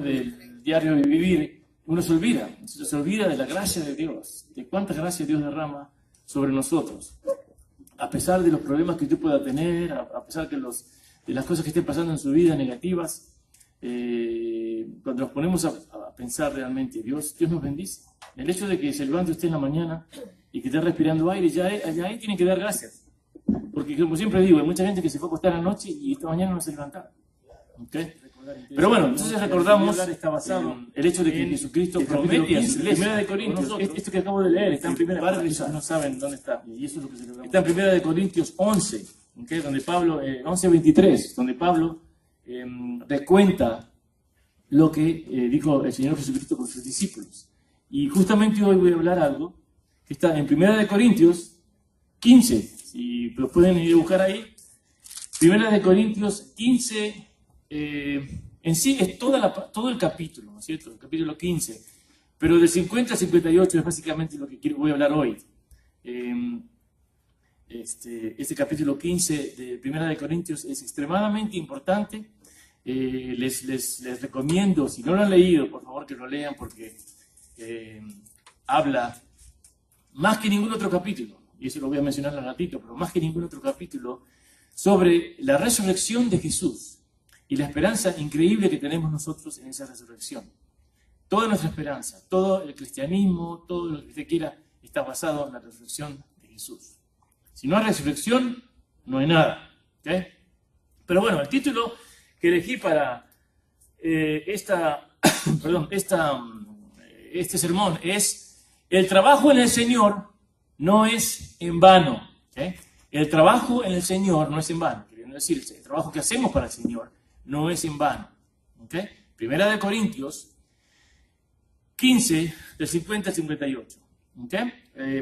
del diario vivir, uno se olvida de la gracia de Dios, de cuánta gracia Dios derrama sobre nosotros. A pesar de los problemas que usted pueda tener, a pesar de las cosas que estén pasando en su vida negativas, cuando nos ponemos a pensar realmente, Dios nos bendice. El hecho de que se levante usted en la mañana y que esté respirando aire, ya ahí tiene que dar gracias. Porque como siempre digo, hay mucha gente que se fue a acostar anoche y esta mañana no se levantaron. ¿Okay? Pero bueno, entonces recordamos el hecho de que Jesucristo promete a su iglesia. Primera de Corintios, esto que acabo de leer, está en Primera de Corintios, no saben dónde está. Y eso es lo que celebramos. Está en Primera de Corintios 11, ¿okay? Donde Pablo, 11:23, donde Pablo recuenta lo que dijo el Señor Jesucristo con sus discípulos. Y justamente hoy voy a hablar algo que está en Primera de Corintios 15, si lo pueden ir a buscar ahí. Primera de Corintios 15, en sí es todo el capítulo, ¿no es cierto? El capítulo 15, pero de 50 a 58 es básicamente lo que voy a hablar hoy. Este capítulo 15 de Primera de Corintios es extremadamente importante. Les recomiendo, si no lo han leído, por favor que lo lean, porque habla más que ningún otro capítulo, y eso lo voy a mencionar al ratito, pero más que ningún otro capítulo, sobre la resurrección de Jesús y la esperanza increíble que tenemos nosotros en esa resurrección. Toda nuestra esperanza, todo el cristianismo, todo lo que usted quiera, está basado en la resurrección de Jesús. Si no hay resurrección, no hay nada. ¿Okay? Pero bueno, el título que elegí para este sermón es: el trabajo en el Señor no es en vano. ¿Okay? El trabajo en el Señor no es en vano. Queriendo decir, el trabajo que hacemos para el Señor no es en vano. ¿Okay? Primera de Corintios 15, del 50 al 58. ¿Okay?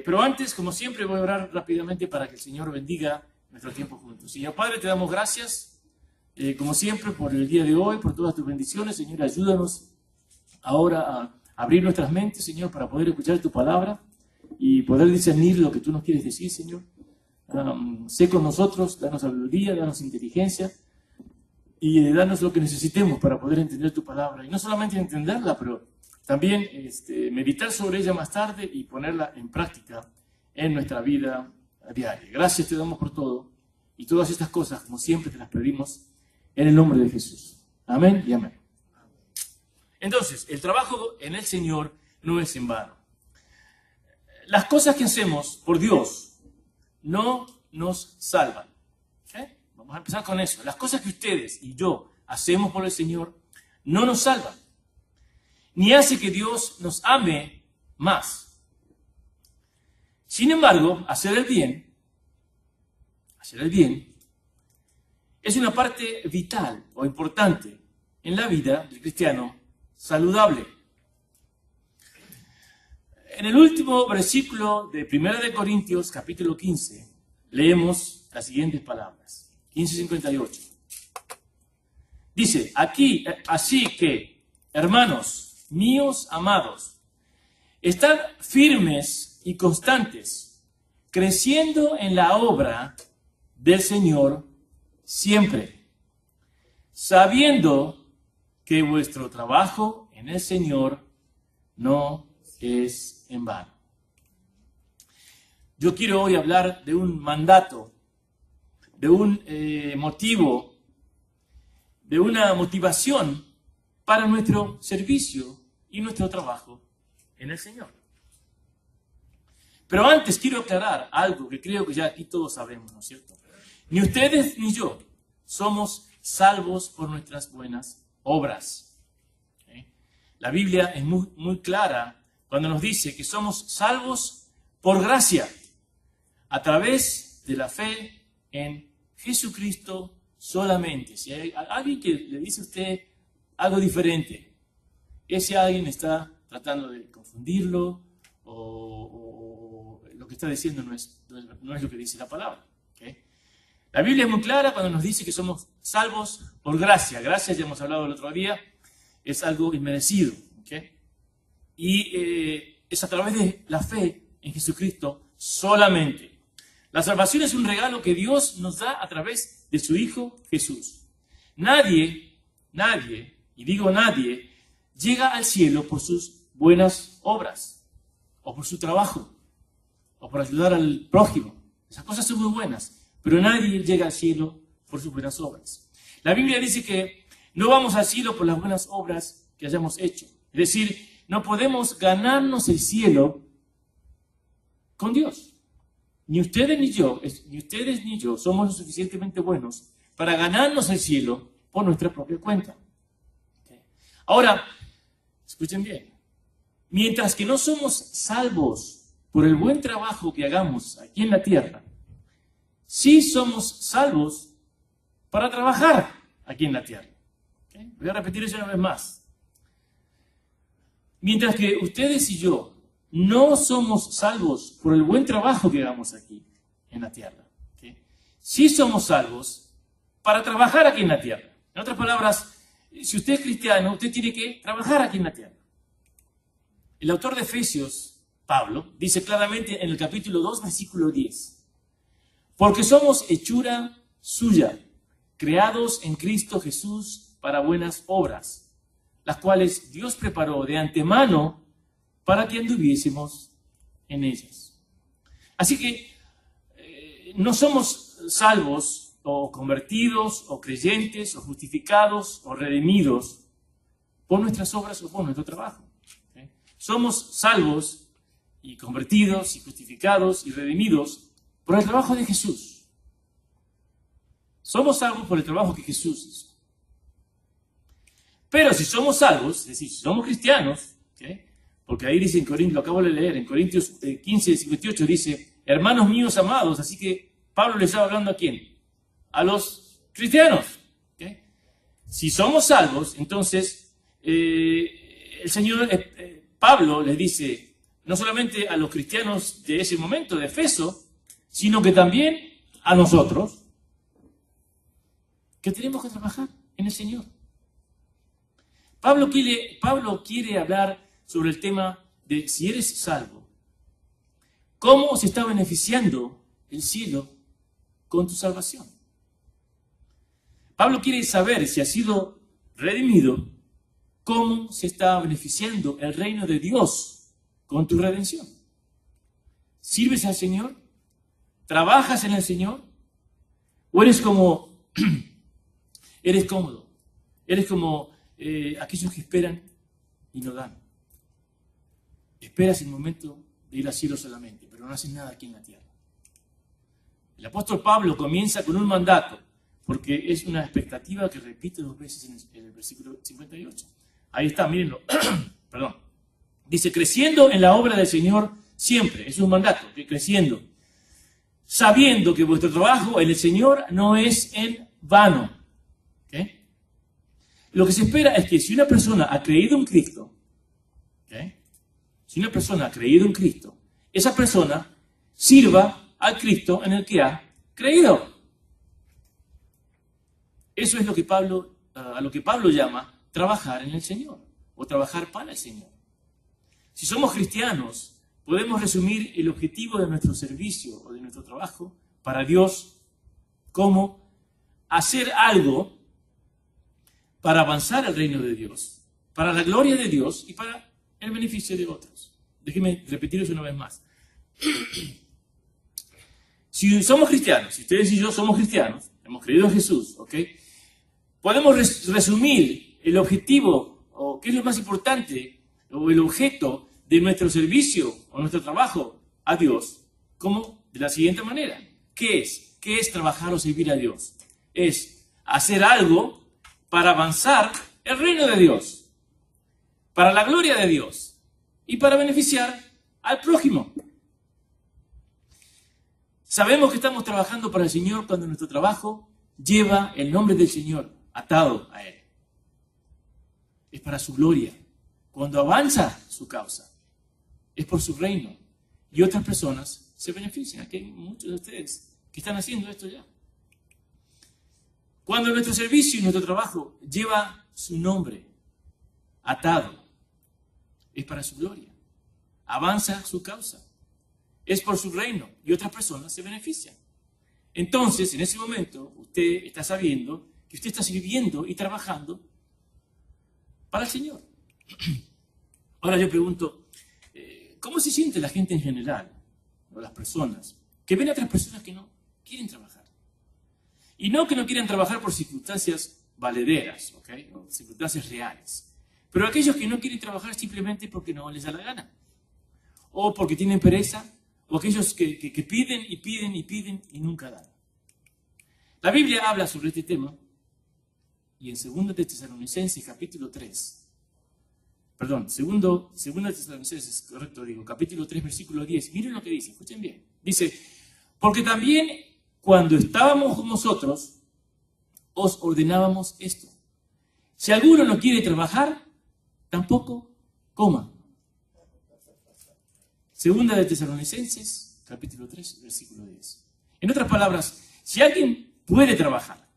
Pero antes, como siempre, voy a orar rápidamente para que el Señor bendiga nuestro tiempo juntos. Señor Padre, te damos gracias, como siempre, por el día de hoy, por todas tus bendiciones. Señor, ayúdanos ahora a abrir nuestras mentes, Señor, para poder escuchar tu palabra y poder discernir lo que tú nos quieres decir, Señor. Sé con nosotros, danos sabiduría, danos inteligencia y danos lo que necesitemos para poder entender tu palabra. Y no solamente entenderla, pero también meditar sobre ella más tarde y ponerla en práctica en nuestra vida diaria. Gracias te damos por todo y todas estas cosas, como siempre, te las pedimos en el nombre de Jesús. Amén y amén. Entonces, el trabajo en el Señor no es en vano. Las cosas que hacemos por Dios no nos salvan. ¿Okay? Vamos a empezar con eso. Las cosas que ustedes y yo hacemos por el Señor no nos salvan, ni hace que Dios nos ame más. Sin embargo, hacer el bien, es una parte vital o importante en la vida del cristiano saludable. En el último versículo de 1 de Corintios, capítulo 15, leemos las siguientes palabras. 15:58. Dice, así que, hermanos míos amados, estad firmes y constantes, creciendo en la obra del Señor siempre, sabiendo que vuestro trabajo en el Señor no es en vano. Yo quiero hoy hablar de un mandato, de un motivo, de una motivación para nuestro servicio y nuestro trabajo en el Señor. Pero antes quiero aclarar algo que creo que ya aquí todos sabemos, ¿no es cierto? Ni ustedes ni yo somos salvos por nuestras buenas obras. ¿Okay? La Biblia es muy clara cuando nos dice que somos salvos por gracia, a través de la fe en Jesucristo solamente. Si hay alguien que le dice a usted algo diferente, ese alguien está tratando de confundirlo o lo que está diciendo no es lo que dice la palabra. ¿Okay? La Biblia es muy clara cuando nos dice que somos salvos por gracia. Gracia, ya hemos hablado el otro día, es algo inmerecido. ¿Okay? Y es a través de la fe en Jesucristo solamente. La salvación es un regalo que Dios nos da a través de su Hijo Jesús. Nadie, y digo nadie, llega al cielo por sus buenas obras, o por su trabajo, o por ayudar al prójimo. Esas cosas son muy buenas, pero nadie llega al cielo por sus buenas obras. La Biblia dice que no vamos al cielo por las buenas obras que hayamos hecho. Es decir, no podemos ganarnos el cielo con Dios. Ni ustedes ni yo somos lo suficientemente buenos para ganarnos el cielo por nuestra propia cuenta. Ahora, escuchen bien. Mientras que no somos salvos por el buen trabajo que hagamos aquí en la tierra, sí somos salvos para trabajar aquí en la tierra. Voy a repetir eso una vez más. Mientras que ustedes y yo no somos salvos por el buen trabajo que hagamos aquí en la tierra, sí somos salvos para trabajar aquí en la tierra. En otras palabras, si usted es cristiano, usted tiene que trabajar aquí en la tierra. El autor de Efesios, Pablo, dice claramente en el capítulo 2, versículo 10, porque somos hechura suya, creados en Cristo Jesús para buenas obras, las cuales Dios preparó de antemano para que anduviésemos en ellas. Así que no somos salvos o convertidos o creyentes o justificados o redimidos por nuestras obras o por nuestro trabajo. Somos salvos y convertidos y justificados y redimidos por el trabajo de Jesús. Somos salvos por el trabajo que Jesús hizo. Pero si somos salvos, es decir, si somos cristianos, porque ahí dice en Corintios, lo acabo de leer, en Corintios 15, 58 dice, hermanos míos amados, así que Pablo le estaba hablando ¿a quién? A los cristianos. Si somos salvos, entonces el Señor, Pablo les dice, no solamente a los cristianos de ese momento, de Efeso, sino que también a nosotros, que tenemos que trabajar en el Señor. Pablo quiere hablar sobre el tema de si eres salvo, ¿cómo se está beneficiando el cielo con tu salvación? Pablo quiere saber si has sido redimido, ¿cómo se está beneficiando el reino de Dios con tu redención? ¿Sirves al Señor? ¿Trabajas en el Señor? ¿O eres como, eres cómodo? ¿Eres como aquellos que esperan y no dan? Esperas el momento de ir al cielo solamente, pero no haces nada aquí en la tierra. El apóstol Pablo comienza con un mandato, porque es una expectativa que repite 2 veces en el versículo 58. Ahí está, mírenlo. Perdón. Dice, creciendo en la obra del Señor siempre. Es un mandato, que creciendo. Sabiendo que vuestro trabajo en el Señor no es en vano. Lo que se espera es que si una persona ha creído en Cristo, si una persona ha creído en Cristo, esa persona sirva al Cristo en el que ha creído. Eso es lo que a lo que Pablo llama trabajar en el Señor o trabajar para el Señor. Si somos cristianos, podemos resumir el objetivo de nuestro servicio o de nuestro trabajo para Dios como hacer algo para avanzar al reino de Dios, para la gloria de Dios y para el beneficio de otros. Déjenme repetir eso una vez más. Si somos cristianos, si ustedes y yo somos cristianos, hemos creído en Jesús, podemos resumir el objetivo, o qué es lo más importante, o el objeto de nuestro servicio o nuestro trabajo a Dios, como de la siguiente manera. ¿Qué es? ¿Qué es trabajar o servir a Dios? Es hacer algo para avanzar el reino de Dios, para la gloria de Dios y para beneficiar al prójimo. Sabemos que estamos trabajando para el Señor cuando nuestro trabajo lleva el nombre del Señor atado a Él. Es para su gloria. Cuando avanza su causa, es por su reino. Y otras personas se benefician. Aquí hay muchos de ustedes que están haciendo esto ya. Cuando nuestro servicio y nuestro trabajo lleva su nombre atado, es para su gloria. Avanza su causa. Es por su reino y otras personas se benefician. Entonces, en ese momento, usted está sabiendo que usted está sirviendo y trabajando para el Señor. Ahora yo pregunto, ¿cómo se siente la gente en general, o las personas, que ven a otras personas que no quieren trabajar? Y no que no quieran trabajar por circunstancias valederas, ¿ok? O circunstancias reales. Pero aquellos que no quieren trabajar simplemente porque no les da la gana. O porque tienen pereza, o aquellos que piden y piden y piden y nunca dan. La Biblia habla sobre este tema, y en 2 de Tesalonicenses, capítulo 3, perdón, 2 de Tesalonicenses, correcto digo, capítulo 3, versículo 10, miren lo que dice, escuchen bien. Dice, porque también cuando estábamos con vosotros, os ordenábamos esto. Si alguno no quiere trabajar, tampoco coma. 2 de Tesalonicenses, capítulo 3, versículo 10. En otras palabras, si alguien puede trabajar,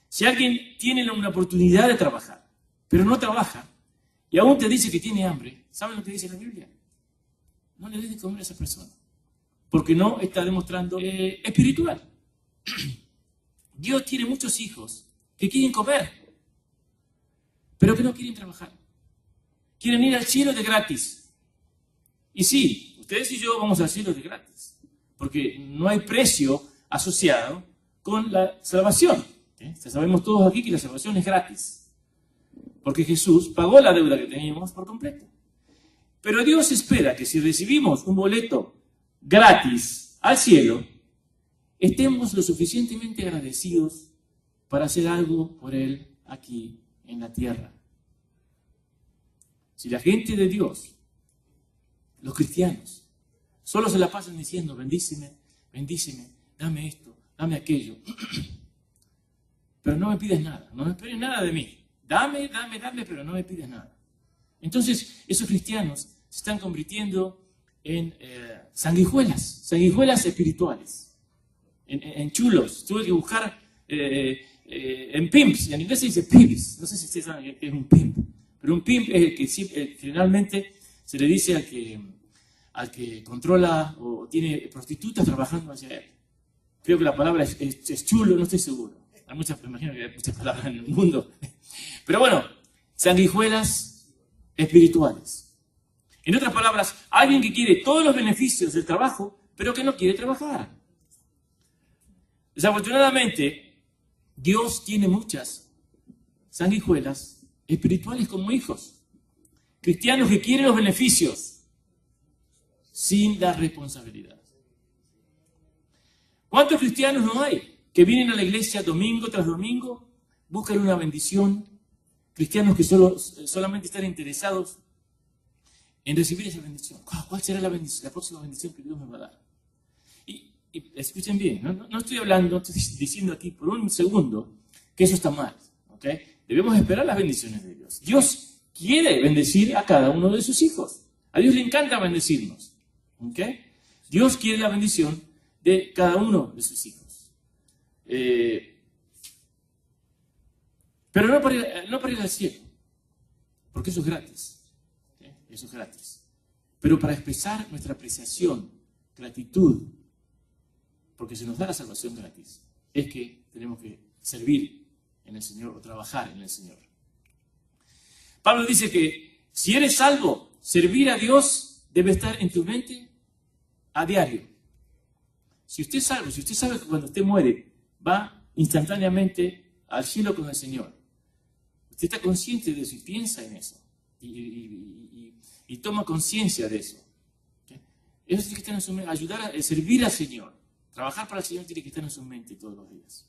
si alguien tiene una oportunidad de trabajar, pero no trabaja, y aún te dice que tiene hambre, ¿saben lo que dice la Biblia? No le des de comer a esa persona, porque no está demostrando espiritual. Dios tiene muchos hijos que quieren comer, pero que no quieren trabajar. Quieren ir al cielo de gratis. Y sí, ustedes y yo vamos al cielo de gratis, porque no hay precio asociado con la salvación. Ya sabemos todos aquí que la salvación es gratis, porque Jesús pagó la deuda que teníamos por completo. Pero Dios espera que si recibimos un boleto gratis al cielo, estemos lo suficientemente agradecidos para hacer algo por Él aquí en la tierra. Si la gente de Dios, los cristianos, solo se la pasan diciendo, bendíceme, bendíceme, dame esto, dame aquello, pero no me pides nada, no me esperes nada de mí. Dame, pero no me pides nada. Entonces, esos cristianos se están convirtiendo en sanguijuelas espirituales, en chulos. Tuve que buscar en pimps, en inglés se dice pimps, no sé si ustedes saben qué es un pimp, pero un pimp es el que generalmente se le dice al que controla o tiene prostitutas trabajando hacia él. Creo que la palabra es chulo, no estoy seguro. Hay muchas, me imagino que hay muchas palabras en el mundo. Pero bueno, sanguijuelas espirituales. En otras palabras, alguien que quiere todos los beneficios del trabajo, pero que no quiere trabajar. Desafortunadamente, Dios tiene muchas sanguijuelas espirituales como hijos. Cristianos que quieren los beneficios sin la responsabilidad. ¿Cuántos cristianos no hay que vienen a la iglesia domingo tras domingo, buscan una bendición? Cristianos que solamente están interesados en recibir esa bendición. ¿Cuál será la próxima bendición que Dios me va a dar? Y escuchen bien, no estoy hablando, estoy diciendo aquí por un segundo que eso está mal. ¿Okay? Debemos esperar las bendiciones de Dios. Dios quiere bendecir a cada uno de sus hijos. A Dios le encanta bendecirnos. ¿Okay? Dios quiere la bendición de cada uno de sus hijos. Pero no para ir al cielo, porque eso es gratis. ¿Okay? Eso es gratis. Pero para expresar nuestra apreciación, gratitud, porque se nos da la salvación gratis, es que tenemos que servir en el Señor o trabajar en el Señor. Pablo dice que si eres salvo, servir a Dios debe estar en tu mente a diario. Si usted es salvo, si usted sabe que cuando usted muere va instantáneamente al cielo con el Señor, usted está consciente de eso y piensa en eso y toma conciencia de eso. ¿Okay? Eso tiene que estar en su mente, ayudar a servir al Señor, trabajar para el Señor tiene que estar en su mente todos los días.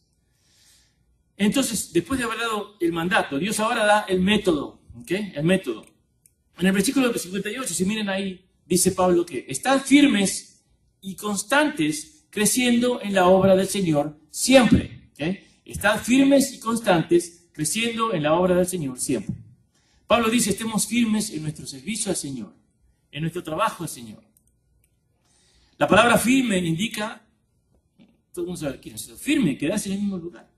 Entonces, después de haber dado el mandato, Dios ahora da el método. ¿Okay? El método. En el versículo 58, si miren ahí, dice Pablo que están firmes y constantes creciendo en la obra del Señor siempre. ¿Okay? Están firmes y constantes creciendo en la obra del Señor siempre. Pablo dice, estemos firmes en nuestro servicio al Señor, en nuestro trabajo al Señor. La palabra firme indica, todo el mundo sabe quién es eso, firme, quedarse en el mismo lugar.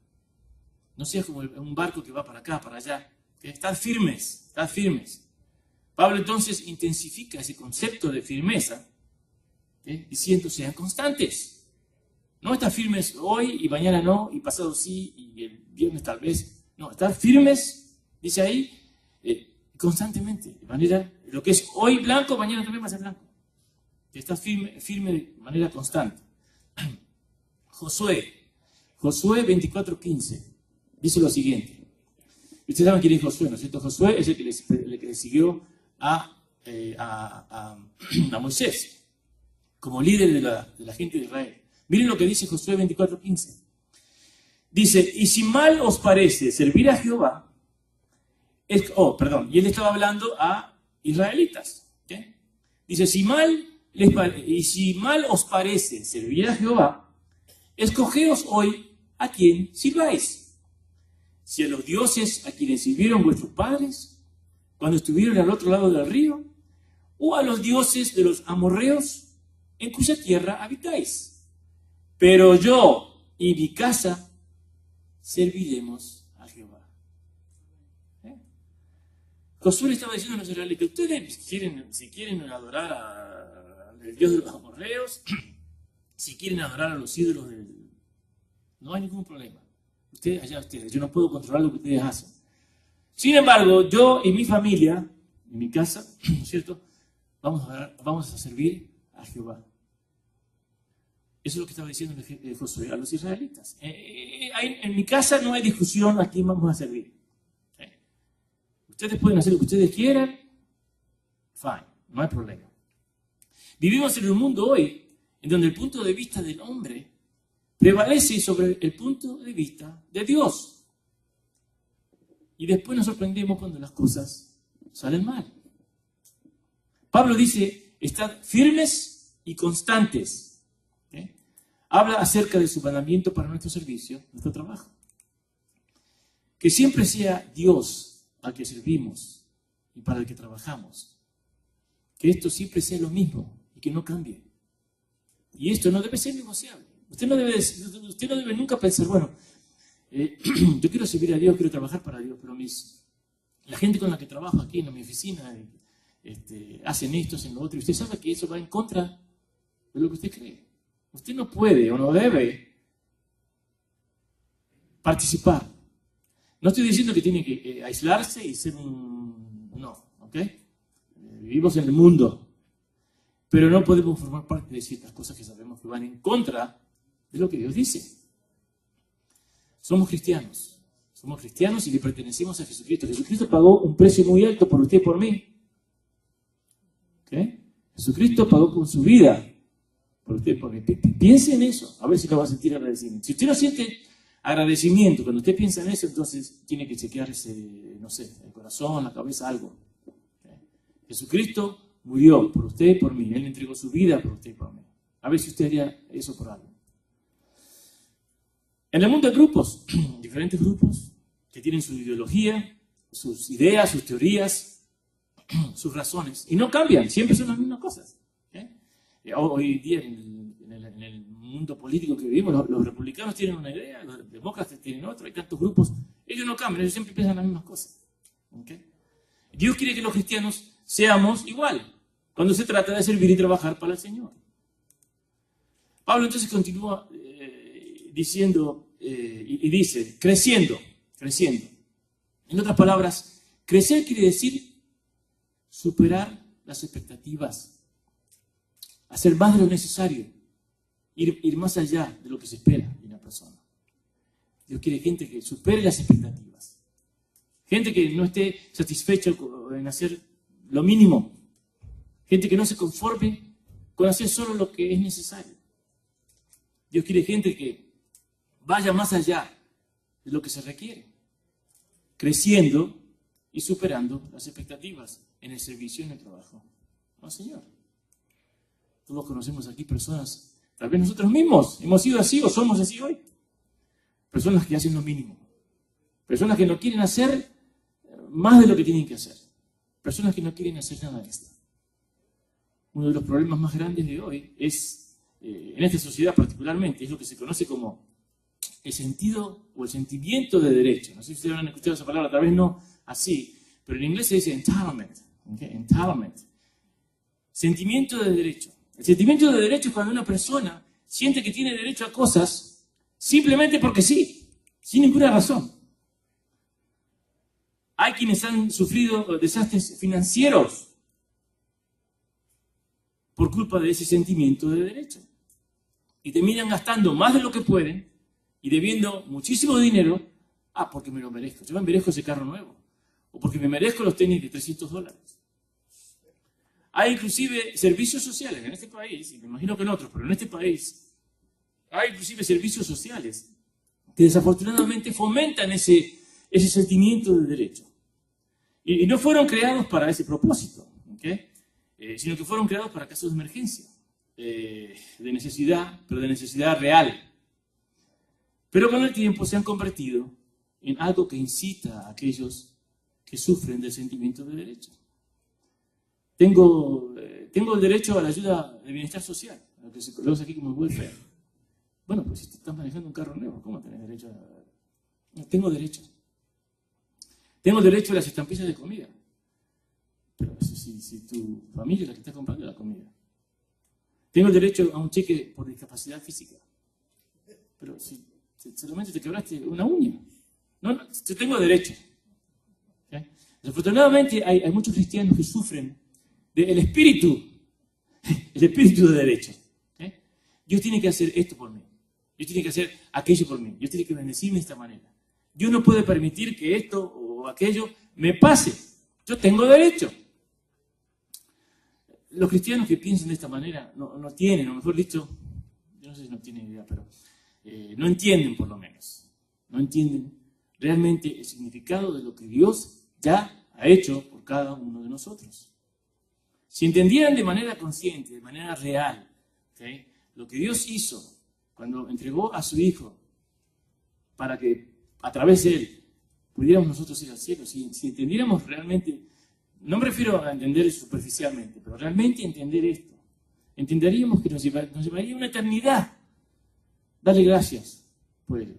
No seas como un barco que va para acá, para allá. Estad firmes, estad firmes. Pablo entonces intensifica ese concepto de firmeza, diciendo, sean constantes. No estar firmes hoy y mañana no, y pasado sí, y el viernes tal vez. No, estar firmes, dice ahí, constantemente, de manera, lo que es hoy blanco, mañana también va a ser blanco. Está firme de manera constante. Josué 24:15 dice lo siguiente. Ustedes saben quién es Josué, ¿no es cierto? Josué es el que le siguió a Moisés como líder de la gente de Israel. Miren lo que dice Josué 24:15. Dice, y si mal os parece servir a Jehová, y él estaba hablando a israelitas. ¿Okay? Dice, si mal os parece servir a Jehová, escogeos hoy a quién sirváis. Si a los dioses a quienes sirvieron vuestros padres, cuando estuvieron al otro lado del río, o a los dioses de los amorreos, en cuya tierra habitáis. Pero yo y mi casa serviremos a Jehová. Josué le estaba diciendo a los israelitas, ustedes si quieren adorar al Dios de los amorreos, si quieren adorar a los ídolos no hay ningún problema. Ustedes, yo no puedo controlar lo que ustedes hacen. Sin embargo, yo y mi familia, en mi casa, ¿no es cierto?, vamos a servir a Jehová. Eso es lo que estaba diciendo Josué a los israelitas. En mi casa no hay discusión a quién vamos a servir. Ustedes pueden hacer lo que ustedes quieran, fine, no hay problema. Vivimos en un mundo hoy en donde el punto de vista del hombre prevalece sobre el punto de vista de Dios. Y después nos sorprendemos cuando las cosas salen mal. Pablo dice, estad firmes y constantes. Habla acerca de su mandamiento para nuestro servicio, nuestro trabajo. Que siempre sea Dios al que servimos y para el que trabajamos. Que esto siempre sea lo mismo y que no cambie. Y esto no debe ser negociable. Usted no debe nunca pensar, bueno, yo quiero servir a Dios, quiero trabajar para Dios, pero la gente con la que trabajo aquí en mi oficina hacen esto, hacen lo otro, y usted sabe que eso va en contra de lo que usted cree. Usted no puede o no debe participar. No estoy diciendo que tiene que aislarse y ser no, ¿ok? Vivimos en el mundo, pero no podemos formar parte de ciertas cosas que sabemos que van en contra de lo que Dios dice. Somos cristianos y le pertenecemos a Jesucristo. Jesucristo pagó un precio muy alto por usted y por mí. ¿Okay? Jesucristo pagó con su vida por usted y por mí. Piense en eso, a ver si lo va a sentir agradecimiento. Si usted no siente agradecimiento, cuando usted piensa en eso, entonces tiene que chequearse, no sé, el corazón, la cabeza, algo. ¿Okay? Jesucristo murió por usted y por mí. Él entregó su vida por usted y por mí. A ver si usted haría eso por algo. En el mundo hay grupos, diferentes grupos, que tienen su ideología, sus ideas, sus teorías, sus razones, y no cambian, siempre son las mismas cosas. Hoy día en el mundo político que vivimos, los republicanos tienen una idea, los demócratas tienen otra, hay tantos grupos, ellos no cambian, ellos siempre piensan las mismas cosas. ¿Okay? Dios quiere que los cristianos seamos igual, cuando se trata de servir y trabajar para el Señor. Pablo entonces continúa diciendo, y dice, creciendo. En otras palabras, crecer quiere decir superar las expectativas, hacer más de lo necesario, ir más allá de lo que se espera de una persona. Dios quiere gente que supere las expectativas, gente que no esté satisfecha en hacer lo mínimo, gente que no se conforme con hacer solo lo que es necesario. Dios quiere gente que vaya más allá de lo que se requiere, creciendo y superando las expectativas en el servicio y en el trabajo. No, Señor. Todos conocemos aquí personas, tal vez nosotros mismos hemos sido así o somos así hoy. Personas que hacen lo mínimo. Personas que no quieren hacer más de lo que tienen que hacer. Personas que no quieren hacer nada extra. Uno de los problemas más grandes de hoy es, en esta sociedad particularmente, es lo que se conoce como el sentido o el sentimiento de derecho. No sé si ustedes han escuchado esa palabra, tal vez no así, pero en inglés se dice entitlement. ¿Okay? Entitlement. Sentimiento de derecho. El sentimiento de derecho es cuando una persona siente que tiene derecho a cosas simplemente porque sí, sin ninguna razón. Hay quienes han sufrido desastres financieros por culpa de ese sentimiento de derecho. Y terminan gastando más de lo que pueden y debiendo muchísimo dinero, porque me lo merezco. Yo me merezco ese carro nuevo. O porque me merezco los tenis de $300. Hay inclusive servicios sociales en este país, y me imagino que en otros, pero en este país hay inclusive servicios sociales que desafortunadamente fomentan ese sentimiento de derecho. Y no fueron creados para ese propósito, ¿okay? Sino que fueron creados para casos de emergencia, de necesidad, pero de necesidad real. Pero con el tiempo se han convertido en algo que incita a aquellos que sufren del sentimiento de derecho. Tengo el derecho a la ayuda de bienestar social, a lo que se conoce aquí como welfare. Bueno, pues si te estás manejando un carro nuevo, ¿cómo tenés derecho a...? No, tengo derecho. Tengo derecho a las estampillas de comida. Pero si tu familia es la que está comprando la comida. Tengo el derecho a un cheque por discapacidad física. Pero si solamente te quebraste una uña. No, yo tengo derecho. ¿Okay? Desafortunadamente hay muchos cristianos que sufren del espíritu de derecho. ¿Okay? Dios tiene que hacer esto por mí. Dios tiene que hacer aquello por mí. Dios tiene que bendecirme de esta manera. Dios no puede permitir que esto o aquello me pase. Yo tengo derecho. Los cristianos que piensan de esta manera no tienen, o mejor dicho, yo no sé si no tienen idea, pero no entienden por lo menos. No entienden realmente el significado de lo que Dios ya ha hecho por cada uno de nosotros. Si entendieran de manera consciente, de manera real, ¿okay?, lo que Dios hizo cuando entregó a su Hijo para que a través de Él pudiéramos nosotros ir al cielo, si entendiéramos realmente, no me refiero a entender superficialmente, pero realmente entender esto, entenderíamos que nos llevaría una eternidad. Dale gracias por ello.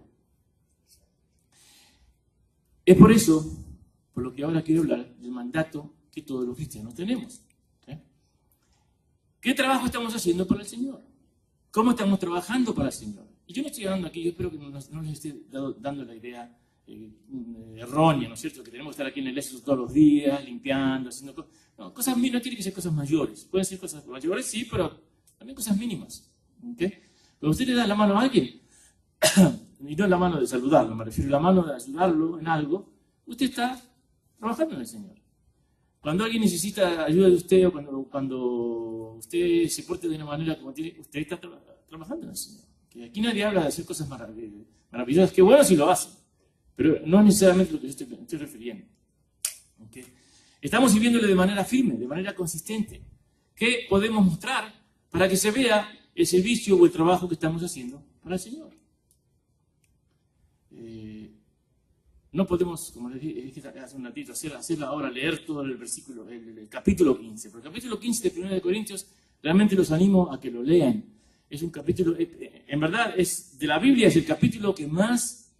Es por eso, por lo que ahora quiero hablar, del mandato que todos los cristianos tenemos. ¿Okay? ¿Qué trabajo estamos haciendo para el Señor? ¿Cómo estamos trabajando para el Señor? Y yo no estoy hablando aquí, yo espero que no les esté dando la idea errónea, ¿no es cierto? Que tenemos que estar aquí en el Éxodo todos los días, limpiando, haciendo cosas. No, cosas mínimas, no tienen que ser cosas mayores. Pueden ser cosas mayores, sí, pero también cosas mínimas. ¿Okay? Cuando usted le da la mano a alguien, y no la mano de saludarlo, me refiero a la mano de ayudarlo en algo, usted está trabajando en el Señor. Cuando alguien necesita ayuda de usted o cuando usted se porte de una manera como tiene, usted está trabajando en el Señor. Que aquí nadie habla de hacer cosas maravillosas, que bueno si lo hacen, pero no es necesariamente lo que yo estoy refiriendo. ¿Okay? Estamos viviéndole de manera firme, de manera consistente. ¿Qué podemos mostrar para que se vea el servicio o el trabajo que estamos haciendo para el Señor? No podemos, como les dije hace un ratito, hacerla ahora, leer todo el versículo, el capítulo 15. Pero el capítulo 15 de 1 de Corintios, realmente los animo a que lo lean. Es un capítulo, en verdad, de la Biblia es el capítulo que más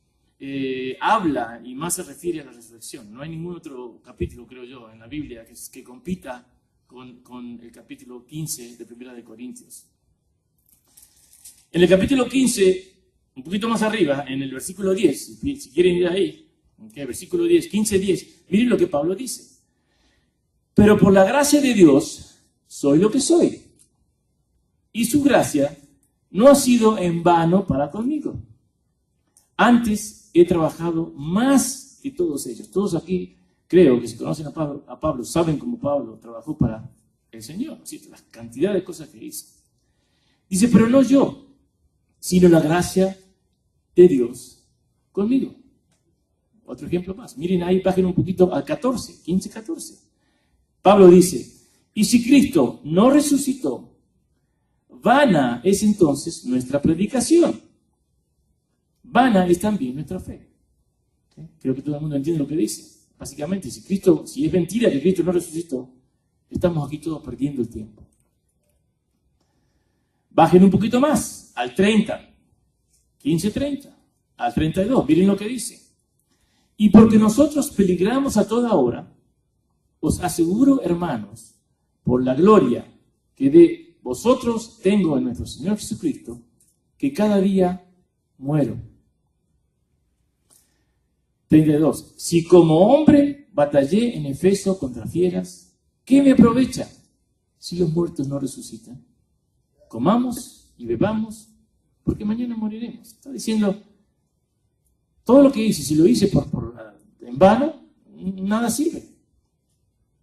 habla y más se refiere a la resurrección. No hay ningún otro capítulo, creo yo, en la Biblia que compita con el capítulo 15 de 1 de Corintios. En el capítulo 15, un poquito más arriba, en el versículo 10, si quieren ir ahí, okay, versículo 10, 15-10, miren lo que Pablo dice. Pero por la gracia de Dios soy lo que soy, y su gracia no ha sido en vano para conmigo. Antes he trabajado más que todos ellos. Todos aquí, creo que si conocen a Pablo saben cómo Pablo trabajó para el Señor, ¿sí? La cantidad de cosas que hizo. Dice, pero no yo, sino la gracia de Dios conmigo. Otro ejemplo más. Miren ahí, bajen un poquito al 14, 15-14. Pablo dice, y si Cristo no resucitó, vana es entonces nuestra predicación. Vana es también nuestra fe. ¿Okay? Creo que todo el mundo entiende lo que dice. Básicamente, si es mentira que Cristo no resucitó, estamos aquí todos perdiendo el tiempo. Bajen un poquito más, al 30, 15-30, al 32, miren lo que dice. Y porque nosotros peligramos a toda hora, os aseguro, hermanos, por la gloria que de vosotros tengo en nuestro Señor Jesucristo, que cada día muero. 32. Si como hombre batallé en Efeso contra fieras. ¿Qué me aprovecha si los muertos no resucitan? Comamos y bebamos, porque mañana moriremos. Está diciendo, todo lo que hice, si lo hice en vano, nada sirve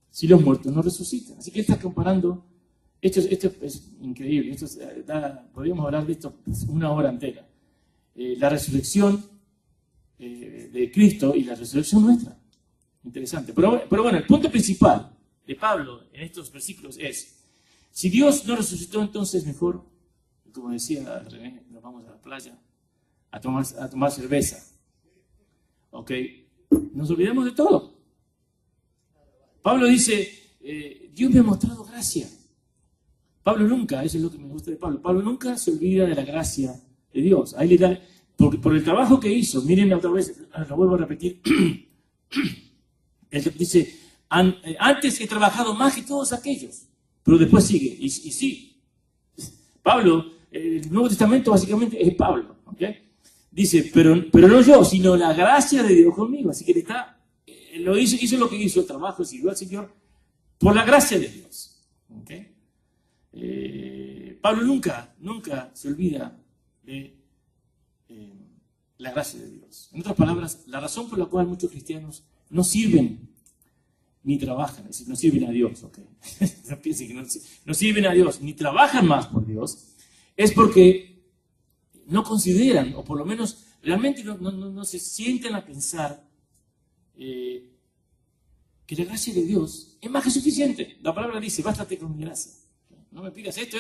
si los muertos no resucitan. Así que está comparando, esto es increíble, podríamos hablar de esto una hora entera. La resurrección de Cristo y la resurrección nuestra. Interesante. Pero bueno, el punto principal de Pablo en estos versículos es, si Dios no resucitó, entonces mejor, como decía René, nos vamos a la playa a tomar cerveza. ¿Ok? Nos olvidamos de todo. Pablo dice, Dios me ha mostrado gracia. Pablo nunca, eso es lo que me gusta de Pablo, Pablo nunca se olvida de la gracia de Dios. Ahí le da, por el trabajo que hizo, miren otra vez, lo vuelvo a repetir, él dice, antes he trabajado más que todos aquellos, pero después sigue, y sí, Pablo, el Nuevo Testamento básicamente es Pablo, ¿ok? Dice, pero no yo, sino la gracia de Dios conmigo, así que hizo lo que hizo, el trabajo, sirvió al Señor, por la gracia de Dios, ¿ok? Pablo nunca se olvida de la gracia de Dios. En otras palabras, la razón por la cual muchos cristianos no sirven ni trabajan, es decir, no sirven a Dios, ¿ok? No piensen que no sirven a Dios, ni trabajan más por Dios, es porque no consideran, o por lo menos realmente no se sienten a pensar que la gracia de Dios es más que suficiente. La palabra dice, bástate con mi gracia. No me pidas esto,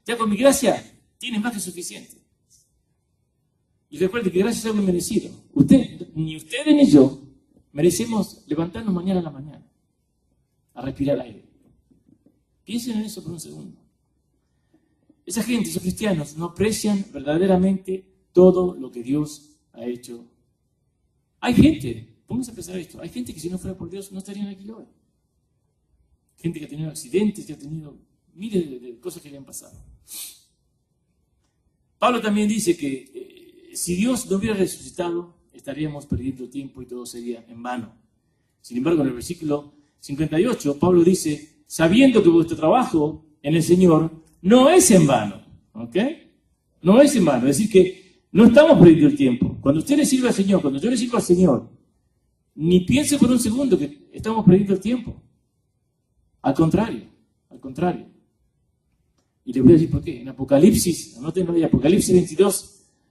ya con mi gracia tienes más que suficiente. Y recuerde que gracia es algo inmerecido. Ni ustedes ni yo merecemos levantarnos mañana a la mañana a respirar aire. Piensen en eso por un segundo. Esa gente, esos cristianos, no aprecian verdaderamente todo lo que Dios ha hecho. Hay gente, pónganse a pensar esto, hay gente que si no fuera por Dios no estarían aquí hoy. Gente que ha tenido accidentes, que ha tenido miles de cosas que le han pasado. Pablo también dice que si Dios no hubiera resucitado, estaríamos perdiendo tiempo y todo sería en vano. Sin embargo, en el versículo 58, Pablo dice, sabiendo que vuestro trabajo en el Señor no es en vano, ¿ok? No es en vano, es decir que no estamos perdiendo el tiempo. Cuando usted le sirve al Señor, cuando yo le sirvo al Señor, ni piense por un segundo que estamos perdiendo el tiempo. Al contrario. Y les voy a decir por qué. En Apocalipsis, anótenlo ahí, Apocalipsis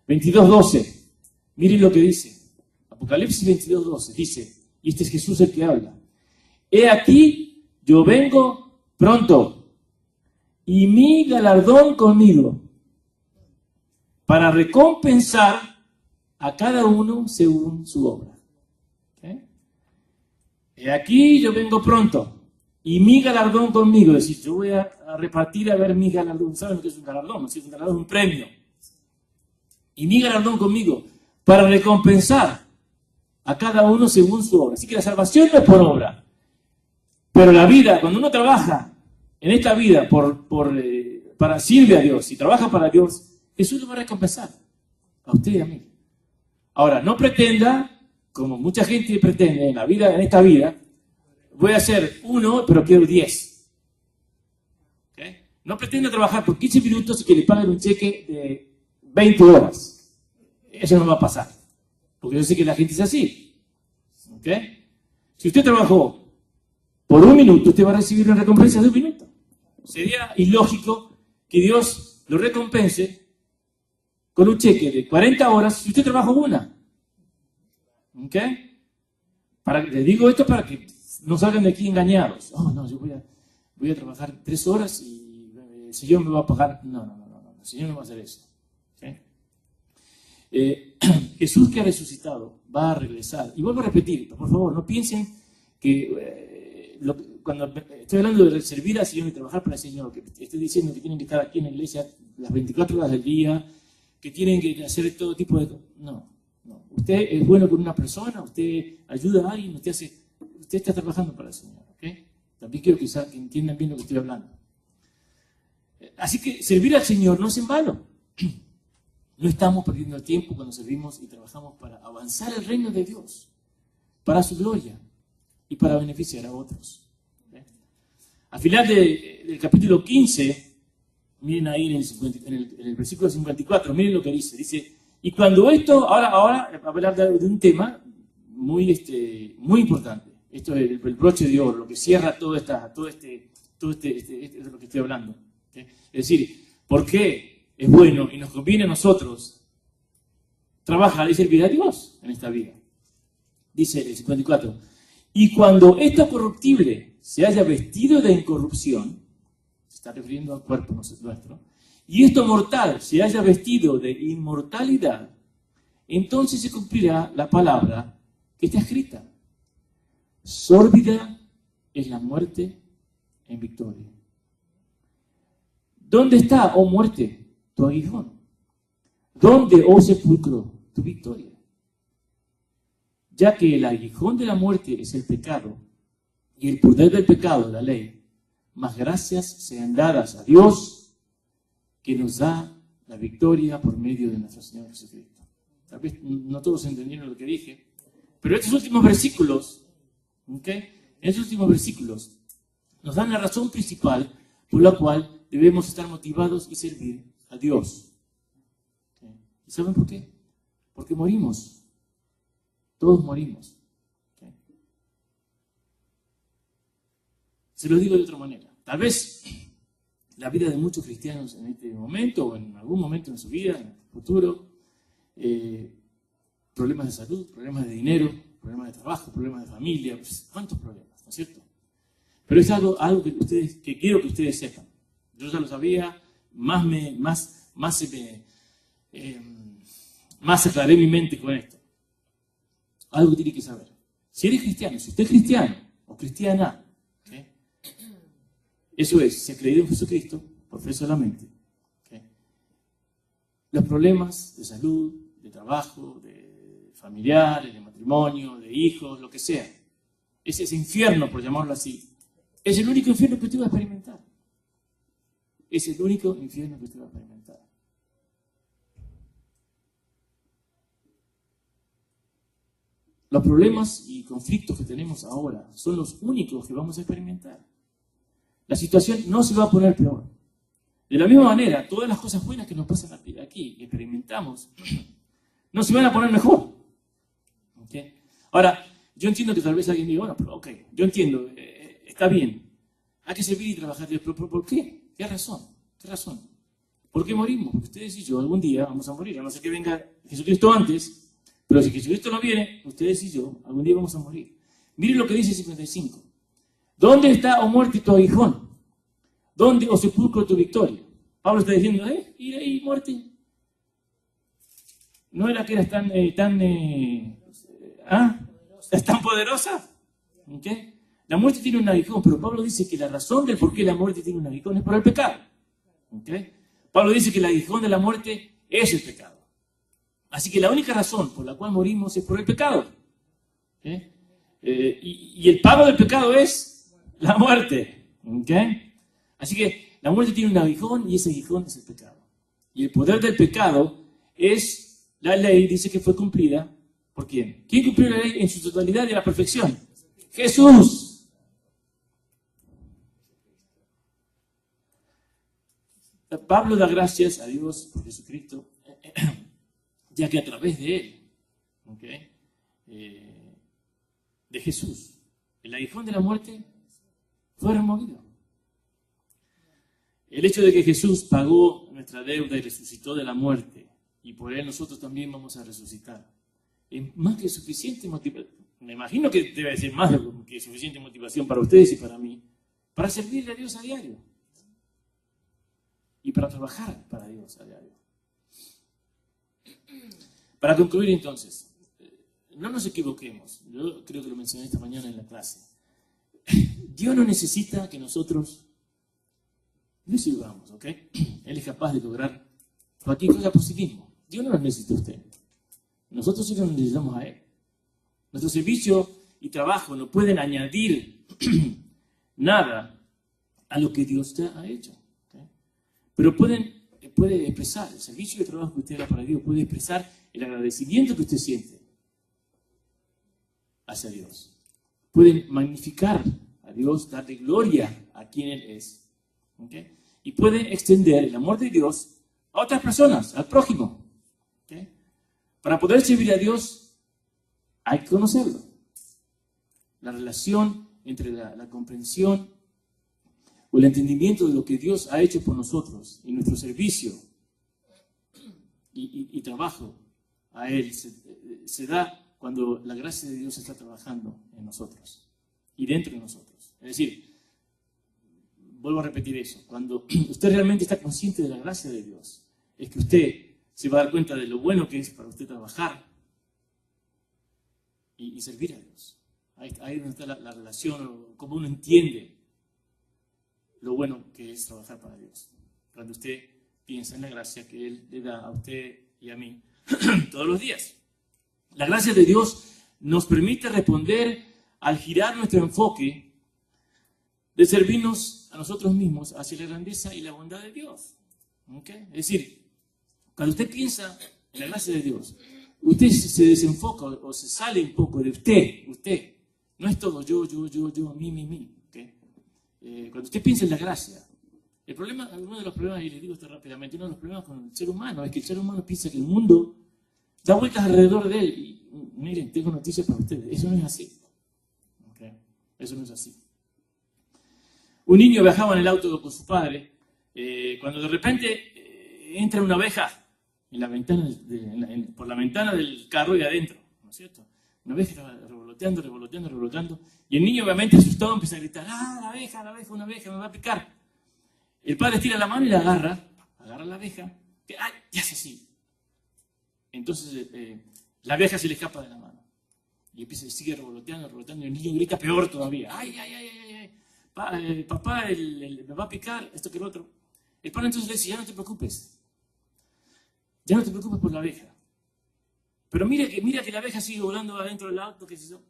22:12. Miren lo que dice. Apocalipsis 22:12 dice, y este es Jesús el que habla. He aquí, yo vengo pronto, y mi galardón conmigo, para recompensar a cada uno según su obra. ¿Okay? He aquí, yo vengo pronto, y mi galardón conmigo, es decir, yo voy a repartir a ver mi galardón. ¿Saben lo que es un galardón? ¿No? Si es un galardón, un premio. Y mi galardón conmigo, para recompensar a cada uno según su obra. Así que la salvación no es por obra. Pero la vida, cuando uno trabaja en esta vida para sirve a Dios y trabaja para Dios, Jesús lo va a recompensar a usted y a mí. Ahora, no pretenda, como mucha gente pretende en esta vida, voy a hacer 1, pero quiero 10. ¿Okay? No pretenda trabajar por 15 minutos y que le paguen un cheque de 20 horas. Eso no va a pasar. Porque yo sé que la gente es así. ¿Okay? Si usted trabajó por 1 minuto, usted va a recibir una recompensa de 1 minuto. Sería ilógico que Dios lo recompense con un cheque de 40 horas si usted trabajó 1. ¿Ok? Le digo esto para que no salgan de aquí engañados. Oh, no, yo voy a trabajar 3 horas y el Señor me va a pagar. No, el Señor no va a hacer eso. ¿Okay? Jesús que ha resucitado va a regresar. Y vuelvo a repetir, por favor, no piensen que cuando estoy hablando de servir al Señor y trabajar para el Señor, que estoy diciendo que tienen que estar aquí en la iglesia las 24 horas del día, que tienen que hacer todo tipo de cosas. No. Usted es bueno con una persona, usted ayuda a alguien, usted está trabajando para el Señor. ¿Okay? También quiero que entiendan bien lo que estoy hablando. Así que servir al Señor no es en vano. No estamos perdiendo el tiempo cuando servimos y trabajamos para avanzar el reino de Dios, para su gloria. y para beneficiar a otros. ¿Okay? Al final del capítulo 15, miren ahí en el versículo 54, miren lo que dice. Dice, y cuando esto, ahora va a hablar de un tema muy importante. Esto es el broche de oro, lo que cierra todo esto es lo que estoy hablando. ¿Okay? Es decir, ¿por qué es bueno y nos conviene a nosotros trabajar y servir a Dios en esta vida? Dice el 54, y cuando esto corruptible se haya vestido de incorrupción, se está refiriendo al cuerpo nuestro, y esto mortal se haya vestido de inmortalidad, entonces se cumplirá la palabra que está escrita. Sórdida es la muerte en victoria. ¿Dónde está, oh muerte, tu aguijón? ¿Dónde, oh sepulcro, tu victoria? Ya que el aguijón de la muerte es el pecado, y el poder del pecado la ley, más gracias sean dadas a Dios, que nos da la victoria por medio de nuestro Señor Jesucristo. Tal vez no todos entendieron lo que dije, pero estos últimos versículos, estos últimos versículos nos dan la razón principal por la cual debemos estar motivados y servir a Dios. ¿Y saben por qué? Porque morimos. Todos morimos. Se lo digo de otra manera. Tal vez la vida de muchos cristianos en este momento o en algún momento en su vida, en el futuro, problemas de salud, problemas de dinero, problemas de trabajo, problemas de familia, pues, ¿cuántos problemas? ¿No es cierto? Pero es algo que quiero que ustedes sepan. Yo ya lo sabía, más aclaré mi mente con esto. Algo que tiene que saber. Si eres cristiano, si usted es cristiano o cristiana, ¿okay? Eso es, si ha creído en Jesucristo, profesa la mente. ¿Okay? Los problemas de salud, de trabajo, de familiares, de matrimonio, de hijos, lo que sea, ese infierno, por llamarlo así, es el único infierno que usted va a experimentar. Es el único infierno que usted va a experimentar. Los problemas y conflictos que tenemos ahora son los únicos que vamos a experimentar. La situación no se va a poner peor. De la misma manera, todas las cosas buenas que nos pasan aquí, que experimentamos, no se van a poner mejor. ¿Okay? Ahora, yo entiendo que tal vez alguien diga, bueno, pero ok, yo entiendo, está bien, hay que servir y trabajar, pero ¿por qué? ¿Qué razón? ¿Qué razón? ¿Por qué morimos? Porque ustedes y yo algún día vamos a morir, a no ser que venga Jesucristo antes. Pero si Jesucristo no viene, ustedes y yo, algún día vamos a morir. Miren lo que dice el 55. ¿Dónde está, oh muerte, tu aguijón? ¿Dónde, oh sepulcro, tu victoria? Pablo está diciendo, ir ahí, muerte. ¿No era que eras tan poderosa? ¿Okay? La muerte tiene un aguijón, pero Pablo dice que la razón del por qué la muerte tiene un aguijón es por el pecado. ¿Okay? Pablo dice que el aguijón de la muerte es el pecado. Así que la única razón por la cual morimos es por el pecado. ¿Okay? Y el pago del pecado es la muerte. ¿Okay? Así que la muerte tiene un aguijón y ese aguijón es el pecado. Y el poder del pecado es, la ley dice que fue cumplida, ¿por quién? ¿Quién cumplió la ley en su totalidad y a la perfección? Jesús. Pablo da gracias a Dios por Jesucristo, ya que a través de él, ¿okay? De Jesús, el aguijón de la muerte fue removido. El hecho de que Jesús pagó nuestra deuda y resucitó de la muerte, y por él nosotros también vamos a resucitar, es más que suficiente motivación. Me imagino que debe ser más que suficiente motivación para ustedes y para mí, para servirle a Dios a diario y para trabajar para Dios a diario. Para concluir entonces, no nos equivoquemos. Yo creo que lo mencioné esta mañana en la clase. Dios no necesita que nosotros le sirvamos, ¿ok? Él es capaz de lograr cualquier cosa por sí mismo. Dios no nos necesita a usted. Nosotros sí nos necesitamos a Él. Nuestro servicio y trabajo no pueden añadir nada a lo que Dios ya ha hecho. ¿Okay? Pero puede expresar, el servicio y el trabajo que usted haga para Dios puede expresar el agradecimiento que usted siente hacia Dios pueden magnificar a Dios, darle gloria a quien Él es. ¿Okay? Y pueden extender el amor de Dios a otras personas, al prójimo. ¿Okay? Para poder servir a Dios hay que conocerlo. La relación entre la comprensión o el entendimiento de lo que Dios ha hecho por nosotros y nuestro servicio y trabajo a Él se da cuando la gracia de Dios está trabajando en nosotros y dentro de nosotros. Es decir, vuelvo a repetir eso, cuando usted realmente está consciente de la gracia de Dios, es que usted se va a dar cuenta de lo bueno que es para usted trabajar y servir a Dios. Ahí es donde está la relación, cómo uno entiende lo bueno que es trabajar para Dios. Cuando usted piensa en la gracia que Él le da a usted y a mí todos los días. La gracia de Dios nos permite responder al girar nuestro enfoque de servirnos a nosotros mismos hacia la grandeza y la bondad de Dios. ¿Okay? Es decir, cuando usted piensa en la gracia de Dios, usted se desenfoca o se sale un poco de usted. No es todo yo, mí. ¿Okay? Cuando usted piensa en la gracia, uno de los problemas, y les digo esto rápidamente, uno de los problemas con el ser humano es que el ser humano piensa que el mundo da vueltas alrededor de él. Y miren, tengo noticias para ustedes, eso no es así. ¿Okay? Eso no es así. Un niño viajaba en el auto con su padre, cuando de repente entra una abeja en la ventana por la ventana del carro y adentro, ¿no es cierto? Una abeja estaba revoloteando, y el niño obviamente asustado empieza a gritar, la abeja, una abeja, me va a picar. El padre tira la mano y la agarra la abeja, ya se así. Entonces la abeja se le escapa de la mano, y sigue revoloteando, y el niño grita peor todavía, ay, papá, me va a picar, esto que el otro. El padre entonces le dice, ya no te preocupes por la abeja. Pero mira que la abeja sigue volando adentro del auto, ¿qué es eso?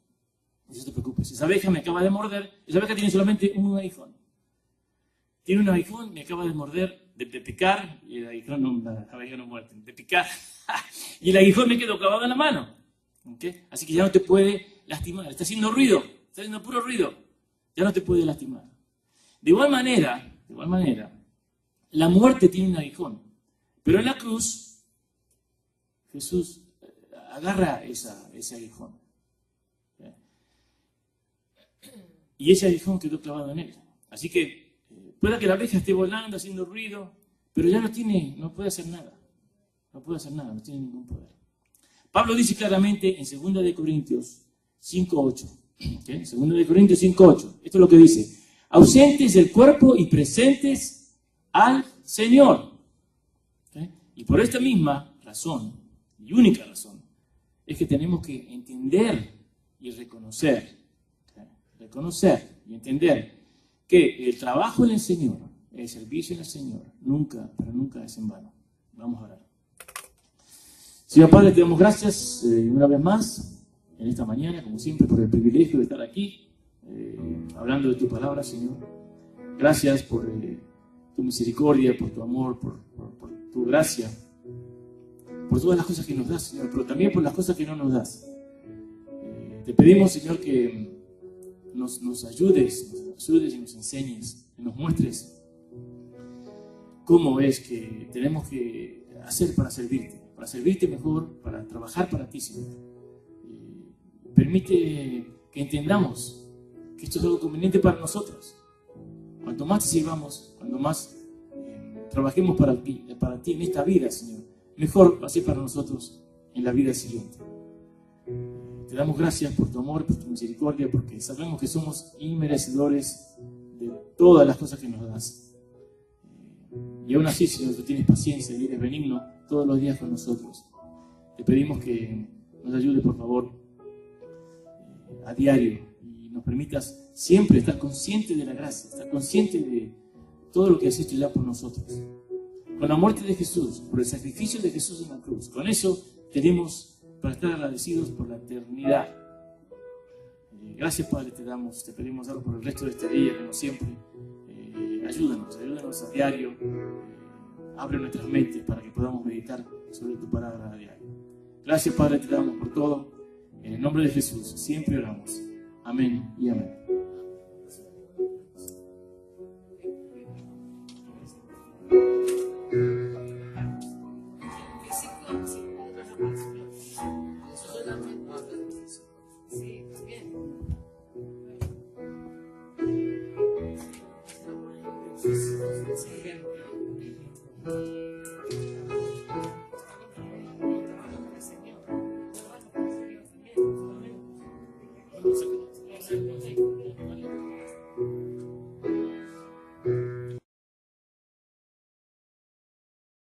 No te preocupes, esa abeja me acaba de morder, esa abeja tiene solamente un aguijón. Tiene un aguijón, me acaba de morder, de picar, y el aguijón la abeja no muerde, de picar, y el aguijón me quedó clavado en la mano. ¿Okay? Así que ya no te puede lastimar, está haciendo ruido, está haciendo puro ruido, ya no te puede lastimar. De igual manera, la muerte tiene un aguijón, pero en la cruz, Jesús agarra ese aguijón. ¿Sí? Y ese aguijón quedó clavado en él. Así que pueda que la abeja esté volando, haciendo ruido, pero ya no puede hacer nada. No tiene ningún poder. Pablo dice claramente en 2 Corintios 5:8. ¿Okay? 2 Corintios 5:8. Esto es lo que dice. Ausentes del cuerpo y presentes al Señor. ¿Okay? Y por esta misma razón, y única razón, es que tenemos que entender y reconocer, y entender que el trabajo en el Señor, el servicio en el Señor, nunca es en vano. Vamos a orar. Señor Padre, te damos gracias una vez más en esta mañana, como siempre, por el privilegio de estar aquí, hablando de tu palabra, Señor. Gracias por tu misericordia, por tu amor, por tu gracia, por todas las cosas que nos das, Señor, pero también por las cosas que no nos das. Te pedimos, Señor, que nos ayudes y nos enseñes, que nos muestres cómo es que tenemos que hacer para servirte mejor, para trabajar para ti, Señor. Permite que entendamos que esto es algo conveniente para nosotros. Cuanto más te sirvamos, cuanto más trabajemos para ti en esta vida, Señor, mejor va a ser para nosotros en la vida siguiente. Te damos gracias por tu amor, por tu misericordia, porque sabemos que somos inmerecedores de todas las cosas que nos das. Y aún así, Señor, tú tienes paciencia y eres benigno todos los días con nosotros. Te pedimos que nos ayudes, por favor, a diario, y nos permitas siempre estar consciente de la gracia, estar consciente de todo lo que has hecho ya por nosotros. Con la muerte de Jesús, por el sacrificio de Jesús en la cruz, con eso tenemos para estar agradecidos por la eternidad. Gracias, Padre, te pedimos algo por el resto de este día, como siempre. Ayúdanos a diario. Abre nuestras mentes para que podamos meditar sobre tu palabra a diario. Gracias, Padre, te damos por todo. En el nombre de Jesús, siempre oramos. Amén y amén.